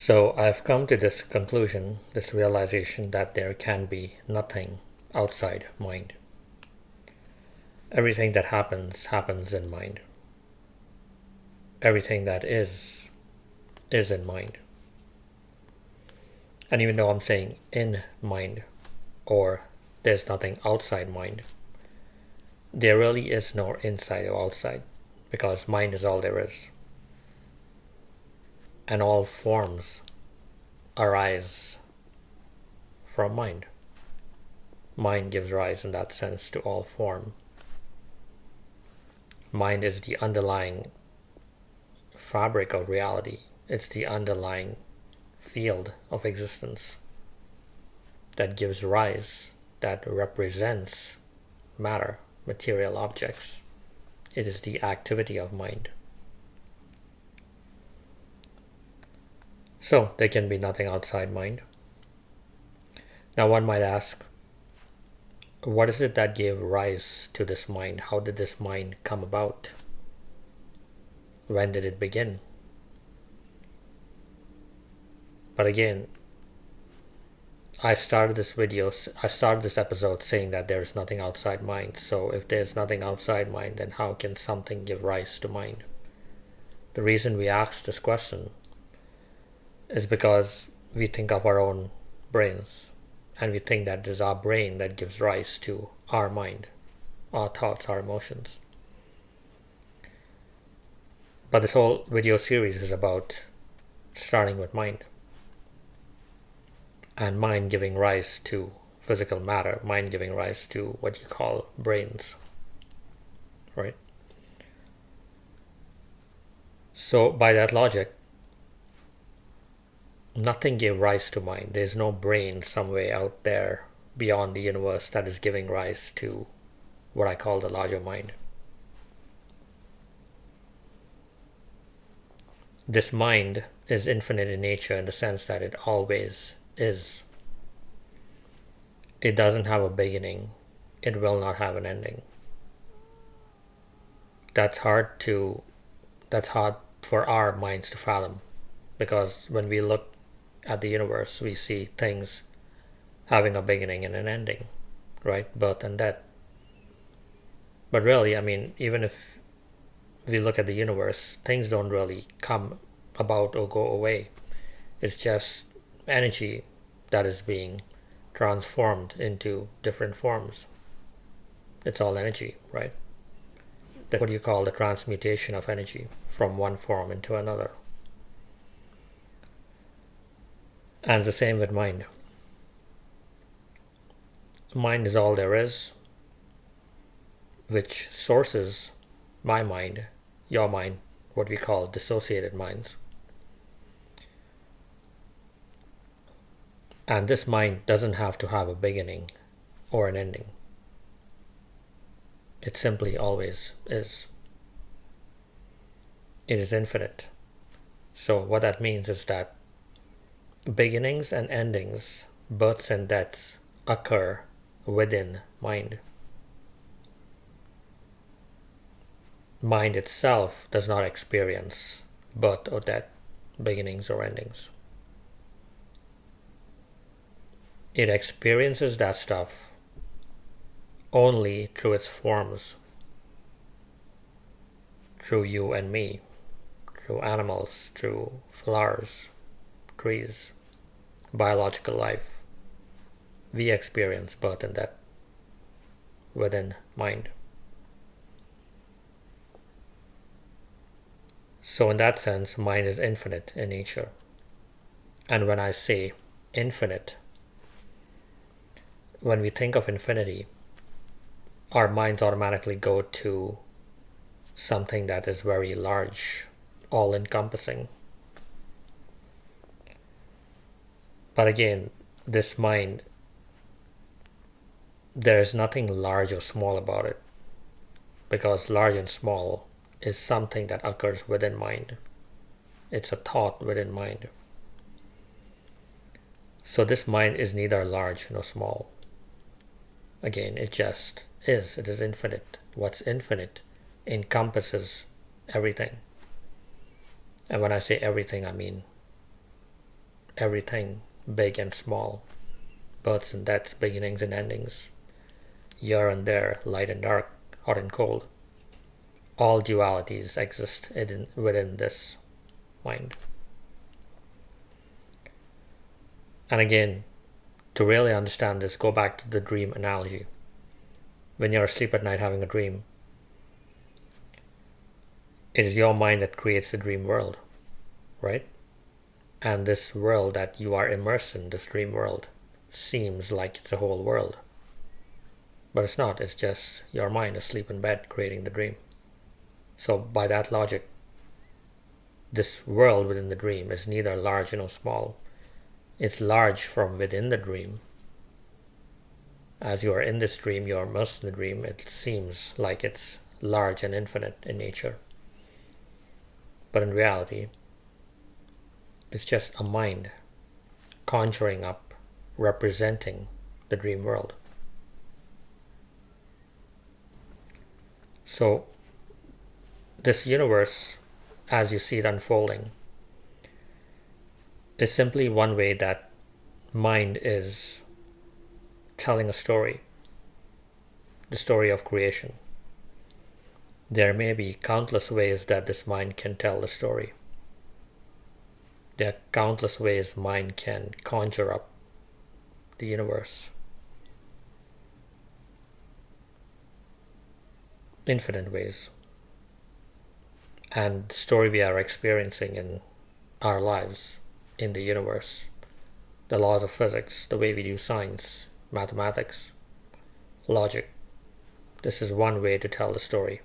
So I've come to this conclusion, this realization that there can be nothing outside mind. Everything that happens in mind. Everything that is in mind. And even though I'm saying in mind, or there's nothing outside mind, there really is no inside or outside, because mind is all there is. And all forms arise from mind. Mind gives rise in that sense to all form. Mind is the underlying fabric of reality. It's the underlying field of existence that gives rise, that represents matter, material objects. It is the activity of mind. So there can be nothing outside mind. Now one might ask, what is it that gave rise to this mind? How did this mind come about? When did it begin? But again, I started this episode saying that there is nothing outside mind. So if there's nothing outside mind, then how can something give rise to mind? The reason we ask this question is because we think of our own brains, and we think that it is our brain that gives rise to our mind, our thoughts, our emotions. But this whole video series is about starting with mind, and mind giving rise to physical matter, mind giving rise to what you call brains, right? So by that logic, nothing gave rise to mind. There's no brain somewhere out there beyond the universe that is giving rise to what I call the larger mind. This mind is infinite in nature in the sense that it always is. It doesn't have a beginning. It will not have an ending. That's hard for our minds to fathom, because when we look at the universe, we see things having a beginning and an ending, right? Birth and death. But really, even if we look at the universe, things don't really come about or go away. It's just energy that is being transformed into different forms. It's all energy, right? That's what you call the transmutation of energy from one form into another. And it's the same with mind. Mind is all there is, which sources my mind, your mind, what we call dissociated minds. And this mind doesn't have to have a beginning or an ending. It simply always is. It is infinite. So what that means is that beginnings and endings, births and deaths, occur within mind. Mind itself does not experience birth or death, beginnings or endings. It experiences that stuff only through its forms, through you and me, through animals, through flowers, trees, biological life. We experience birth and death within mind. So in that sense, mind is infinite in nature. And when I say infinite, when we think of infinity, our minds automatically go to something that is very large, all-encompassing. But again, this mind, there is nothing large or small about it, because large and small is something that occurs within mind. It's a thought within mind. So this mind is neither large nor small. Again, it just is. It is infinite. What's infinite encompasses everything. And when I say everything, I mean everything, big and small, births and deaths, beginnings and endings, here and there, light and dark, hot and cold. All dualities exist within this mind. And again, to really understand this, go back to the dream analogy. When you're asleep at night having a dream, it is your mind that creates the dream world, right? And this world that you are immersed in, this dream world, seems like it's a whole world. But it's not, it's just your mind asleep in bed creating the dream. So by that logic, this world within the dream is neither large nor small. It's large from within the dream. As you are in this dream, you are immersed in the dream, it seems like it's large and infinite in nature. But in reality, it's just a mind conjuring up, representing the dream world. So, this universe, as you see it unfolding, is simply one way that mind is telling a story, the story of creation. There may be countless ways that this mind can tell the story. There are countless ways mind can conjure up the universe. Infinite ways. And the story we are experiencing in our lives, in the universe, the laws of physics, the way we do science, mathematics, logic, this is one way to tell the story.